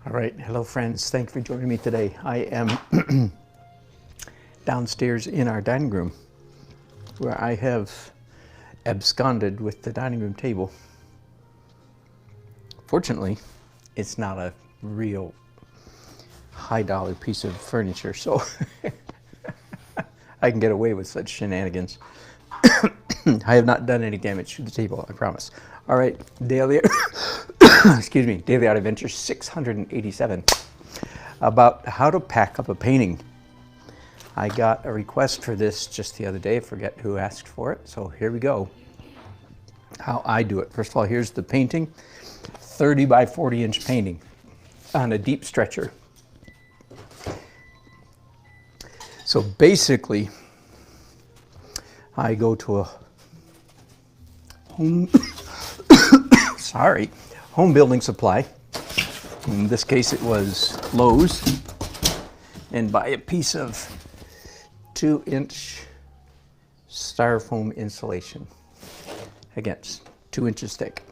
All right, hello friends. Thank you for joining me today. I am downstairs in our dining room where I have absconded with the dining room table. Fortunately, it's not a real high dollar piece of furniture, so I can get away with such shenanigans. I have not done any damage to the table, I promise. All right, daily, excuse me, Daily Art Adventure 687, about how to pack up a painting. I got a request for this just the other day. I forget who asked for it, so here we go. How I do it. First of all, here's the painting, 30 by 40 inch painting on a deep stretcher. So basically, I go to a home, home building supply. In this case, it was Lowe's, and buy a piece of 2-inch styrofoam insulation. Again, 2 inches thick.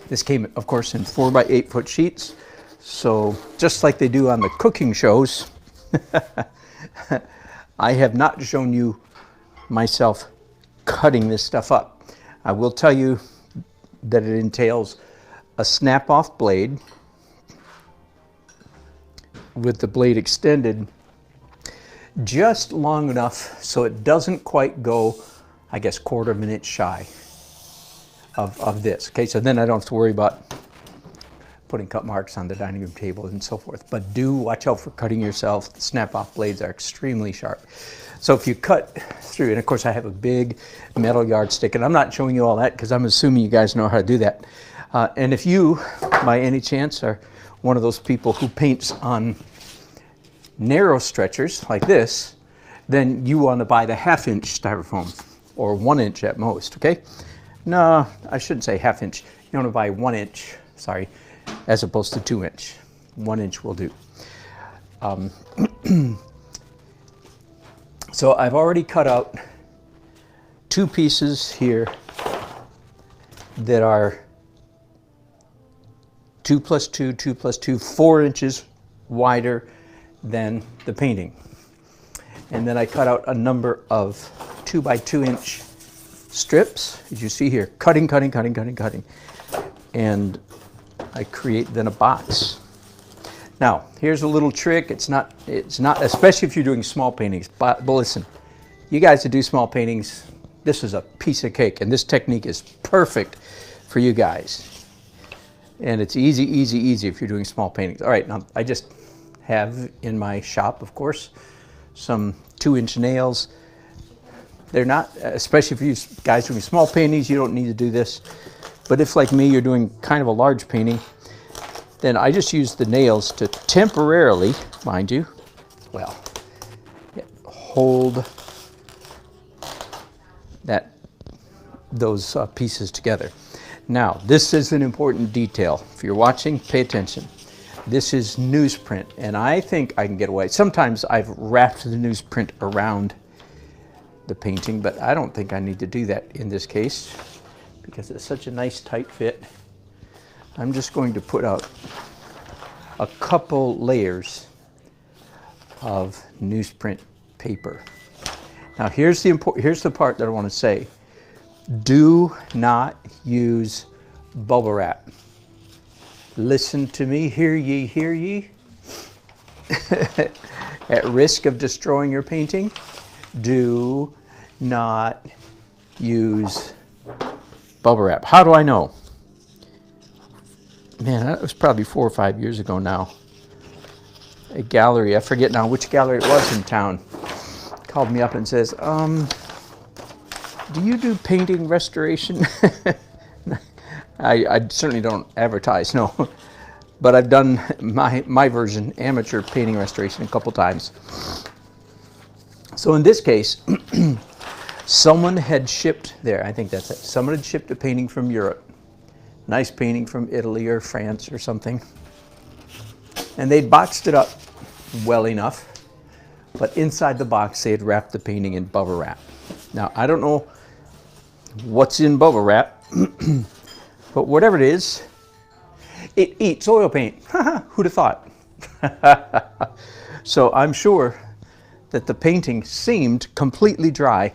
This came, of course, in 4 by 8 foot sheets. So just like they do on the cooking shows, I have not shown you myself cutting this stuff up. I will tell you that it entails a snap-off blade with the blade extended just long enough so it doesn't quite go, I guess, 1/4 of an inch shy of this. Okay, so then I don't have to worry about putting cut marks on the dining room table and so forth. But do watch out for cutting yourself. The snap-off blades are extremely sharp. So if you cut through, and of course I have a big metal yardstick, and I'm not showing you all that because I'm assuming you guys know how to do that. And if you, by any chance, are one of those people who paints on narrow stretchers like this, then you want to buy the 1/2 inch styrofoam, or 1 inch at most, okay? No, I shouldn't say 1/2 inch. You want to buy 1 inch, sorry, as opposed to 2 inch. 1 inch will do. So I've already cut out 2 pieces here that are 2 plus 2, 2 plus 2, 4 inches wider than the painting. And then I cut out a number of 2 by 2 inch strips, as you see here, cutting. And I create then a box. Now, here's a little trick. It's not, especially if you're doing small paintings, but listen, you guys that do small paintings, this is a piece of cake, and this technique is perfect for you guys. And it's easy if you're doing small paintings. All right, now I just have in my shop, of course, some 2-inch nails. They're not, especially for you guys doing small paintings, you don't need to do this. But if, like me, you're doing kind of a large painting, then I just use the nails to temporarily, mind you, well, hold those pieces together. Now, this is an important detail. If you're watching, pay attention. This is newsprint, and I think I can get away. Sometimes I've wrapped the newsprint around the painting, but I don't think I need to do that in this case because it's such a nice tight fit. I'm just going to put out a couple layers of newsprint paper. Now here's the part that I want to say. Do not use bubble wrap. Listen to me, hear ye. At risk of destroying your painting, do not use bubble wrap. How do I know? Man, that was probably 4 or 5 years ago now. A gallery, I forget now which gallery it was in town, called me up and says, do you do painting restoration? I certainly don't advertise, no. But I've done my version, amateur painting restoration, a couple times. So in this case, someone had shipped there, I think that's it. Someone had shipped a painting from Europe. Nice painting from Italy or France or something. And they'd boxed it up well enough, but inside the box they had wrapped the painting in bubble wrap. Now, I don't know what's in bubble wrap, but whatever it is, it eats oil paint. Who'd have thought? So I'm sure that the painting seemed completely dry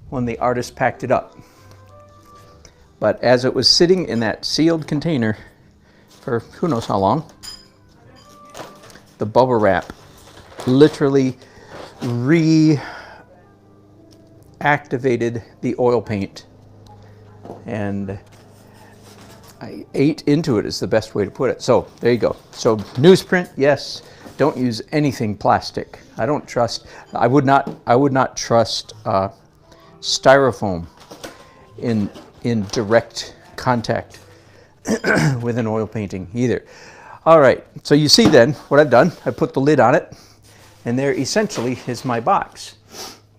when the artist packed it up. But as it was sitting in that sealed container for who knows how long, the bubble wrap literally reactivated the oil paint, and I ate into it is the best way to put it. So there you go. So newsprint, yes. Don't use anything plastic. I would not trust styrofoam in direct contact with an oil painting either. All right, so you see then what I've done. I put the lid on it, and there essentially is my box.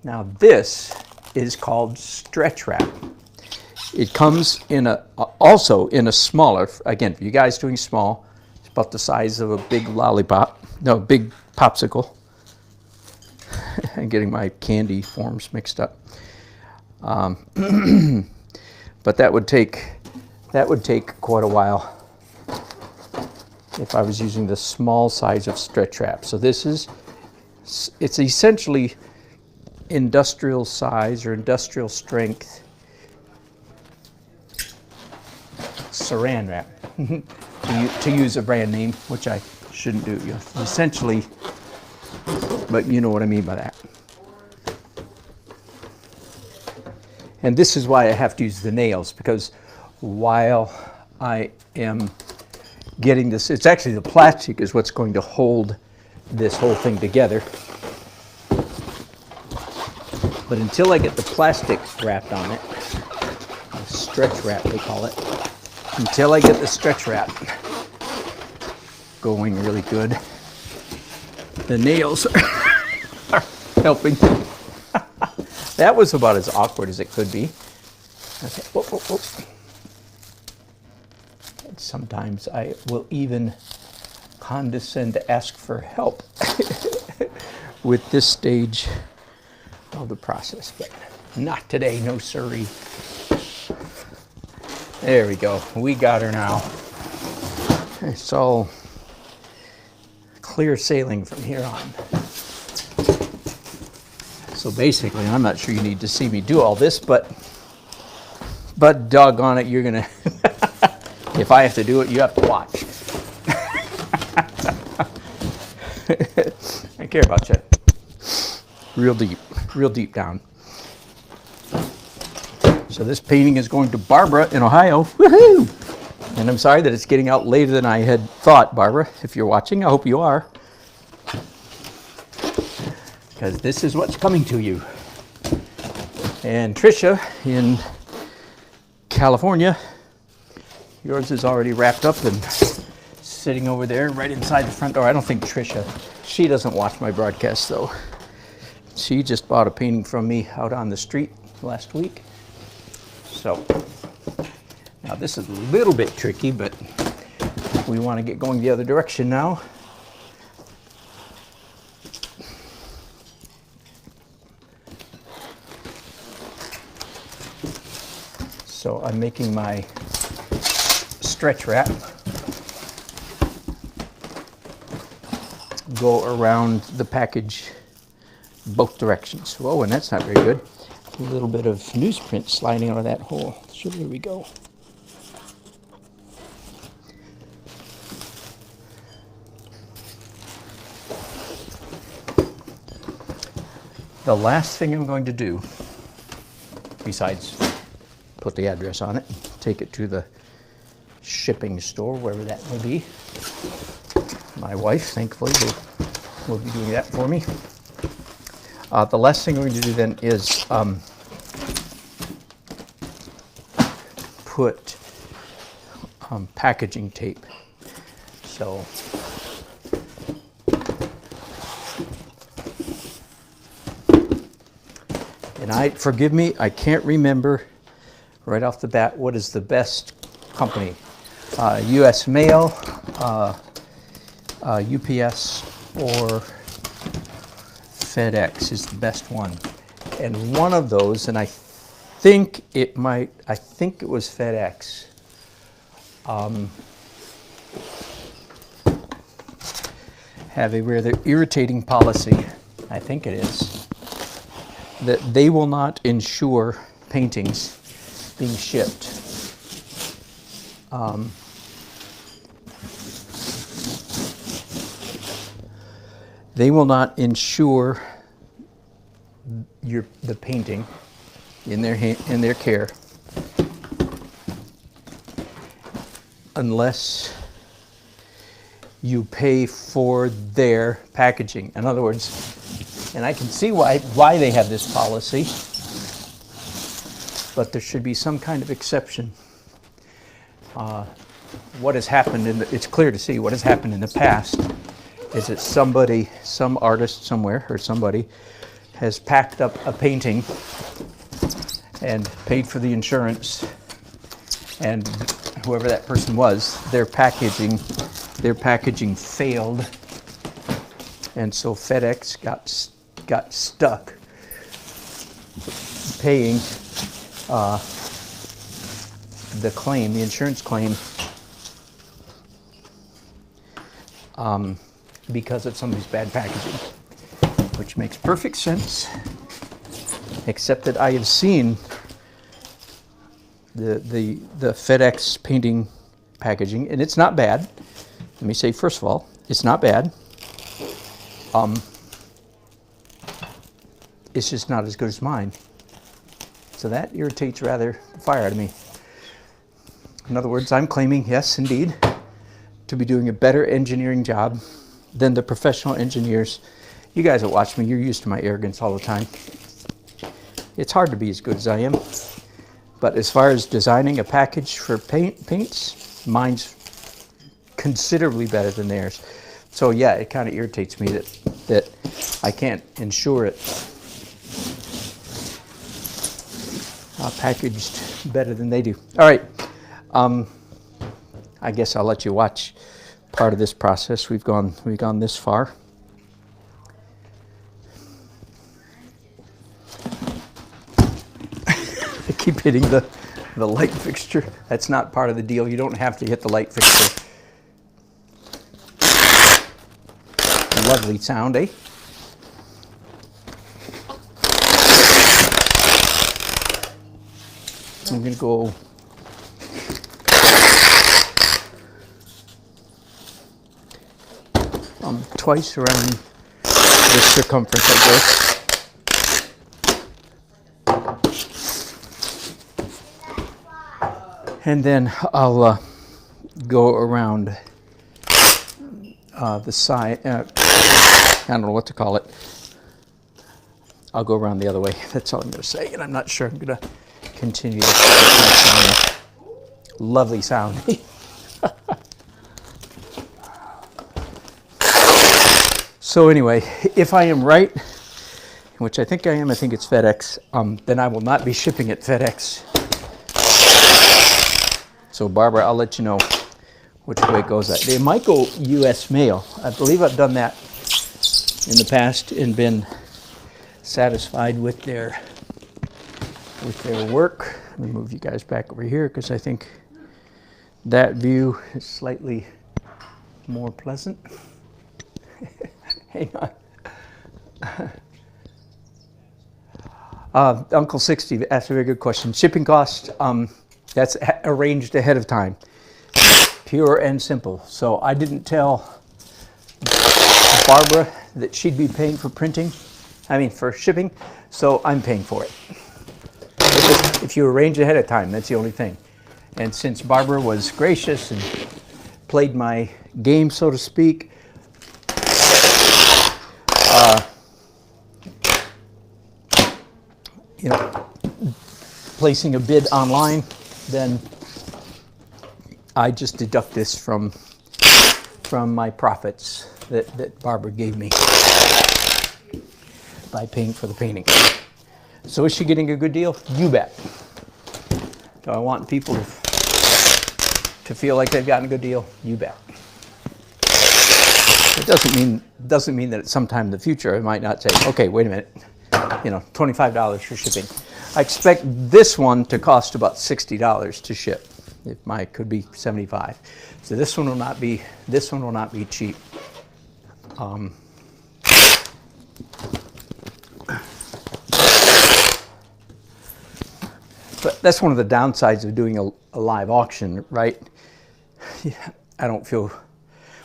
Now this is called stretch wrap. It comes also in a smaller, again, for you guys doing small, it's about the size of a big lollipop, no, big popsicle. I'm getting my candy forms mixed up. But that would take quite a while if I was using the small size of stretch wrap. So it's essentially industrial size or industrial strength saran wrap, to use a brand name, which I shouldn't do. Essentially, but you know what I mean by that. And this is why I have to use the nails, because while I am getting this, it's actually the plastic is what's going to hold this whole thing together. But until I get the plastic wrapped on it, stretch wrap they call it, until I get the stretch wrap going really good, the nails are helping. That was about as awkward as it could be. Okay. Whoop, whoop, whoop. And sometimes I will even condescend to ask for help with this stage of the process, but not today, no siree. There we go. We got her now. It's all clear sailing from here on. So basically, I'm not sure you need to see me do all this, but doggone it, you're gonna, if I have to do it, you have to watch. I care about you. Real deep down. So this painting is going to Barbara in Ohio. Woohoo! And I'm sorry that it's getting out later than I had thought, Barbara. If you're watching, I hope you are. Because this is what's coming to you. And Tricia in California, yours is already wrapped up and sitting over there right inside the front door. I don't think Tricia, she doesn't watch my broadcast though. She just bought a painting from me out on the street last week. So, now this is a little bit tricky, but we want to get going the other direction now. So I'm making my stretch wrap go around the package both directions. Whoa, and that's not very good. A little bit of newsprint sliding out of that hole. So there we go. The last thing I'm going to do, besides put the address on it, take it to the shipping store, wherever that may be. My wife, thankfully, will be doing that for me. The last thing we're going to do then is put packaging tape. So and forgive me, I can't remember right off the bat what is the best company. U.S. Mail, UPS, or FedEx is the best one. And one of those, and I think it was FedEx. have a rather irritating policy, I think it is, that they will not insure paintings being shipped. They will not insure the painting in their care unless you pay for their packaging. In other words, and I can see why they have this policy, but there should be some kind of exception. What has happened it's clear to see what has happened in the past is that somebody, some artist somewhere or somebody has packed up a painting and paid for the insurance, and whoever that person was, their packaging failed, and so FedEx got stuck paying the claim, the insurance claim, because of somebody's bad packaging, which makes perfect sense, except that I have seen the FedEx painting packaging, and it's not bad. Let me say, first of all, it's not bad. It's just not as good as mine. So that irritates rather the fire out of me. In other words, I'm claiming, yes, indeed, to be doing a better engineering job than the professional engineers. You guys that watch me, you're used to my arrogance all the time. It's hard to be as good as I am. But as far as designing a package for paints, mine's considerably better than theirs. So yeah, it kind of irritates me that I can't insure it packaged better than they do. All right, I guess I'll let you watch part of this process. We've gone this far. I keep hitting the light fixture. That's not part of the deal. You don't have to hit the light fixture. Lovely sound, eh? I'm going to go twice around the circumference, I guess. And then I'll go around the side. I don't know what to call it. I'll go around the other way. That's all I'm going to say. And I'm not sure I'm going to continue this. Lovely sound. So anyway, if I am right, which I think I am, I think it's FedEx, then I will not be shipping at FedEx. So Barbara, I'll let you know which way it goes. They might go U.S. mail. I believe I've done that in the past and been satisfied with their work. Let me move you guys back over here because I think that view is slightly more pleasant. Hang on. Uncle 60 asked a very good question. Shipping cost, that's arranged ahead of time. Pure and simple. So I didn't tell Barbara that she'd be paying for for shipping, so I'm paying for it. If you arrange ahead of time, that's the only thing. And since Barbara was gracious and played my game, so to speak, placing a bid online, then I just deduct this from my profits that Barbara gave me by paying for the painting. So is she getting a good deal? You bet. Do I want people to feel like they've gotten a good deal? You bet. It doesn't mean that at some time in the future I might not say, okay, wait a minute, $25 for shipping. I expect this one to cost about $60 to ship. It could be $75. So this one will not be cheap. But that's one of the downsides of doing a live auction, right? I don't feel,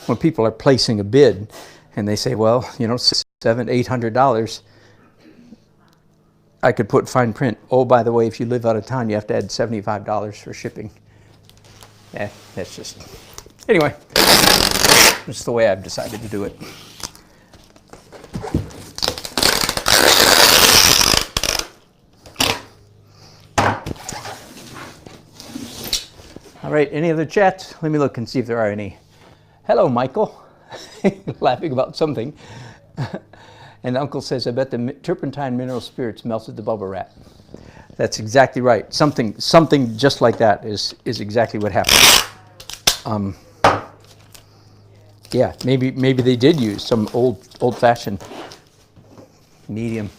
when people are placing a bid and they say, well, you know, $700-800, I could put fine print. Oh, by the way, if you live out of town, you have to add $75 for shipping. Yeah, that's just, anyway, that's the way I've decided to do it. All right, any other chats? Let me look and see if there are any. Hello, Michael. Laughing about something. And Uncle says, I bet the turpentine mineral spirits melted the bubble wrap. That's exactly right. Something just like that is exactly what happened. Yeah, maybe they did use some old-fashioned medium,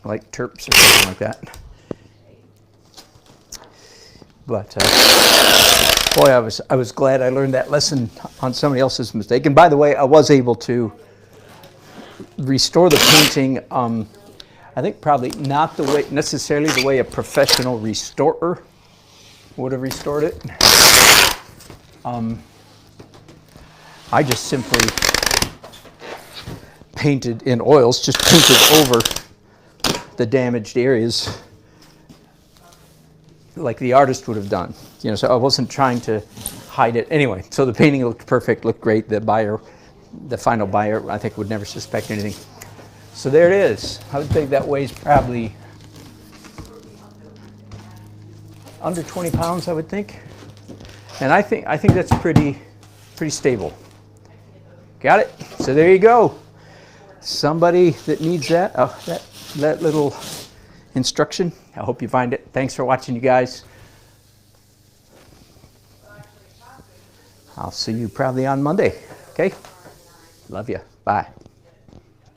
like terps or something like that. But boy, I was glad I learned that lesson on somebody else's mistake. And by the way, I was able to restore the painting. I think probably not necessarily the way a professional restorer would have restored it. I just simply painted in oils, just painted over the damaged areas, like the artist would have done, you know. So I wasn't trying to hide it. Anyway, so the painting looked perfect, looked great. The final buyer, I think, would never suspect anything. So there it is. I would think that weighs probably under 20 pounds, I would think. And I think that's pretty stable. Got it? So there you go. Somebody that needs that, that little instruction, I hope you find it. Thanks for watching, you guys. I'll see you probably on Monday. Okay? Love you. Bye.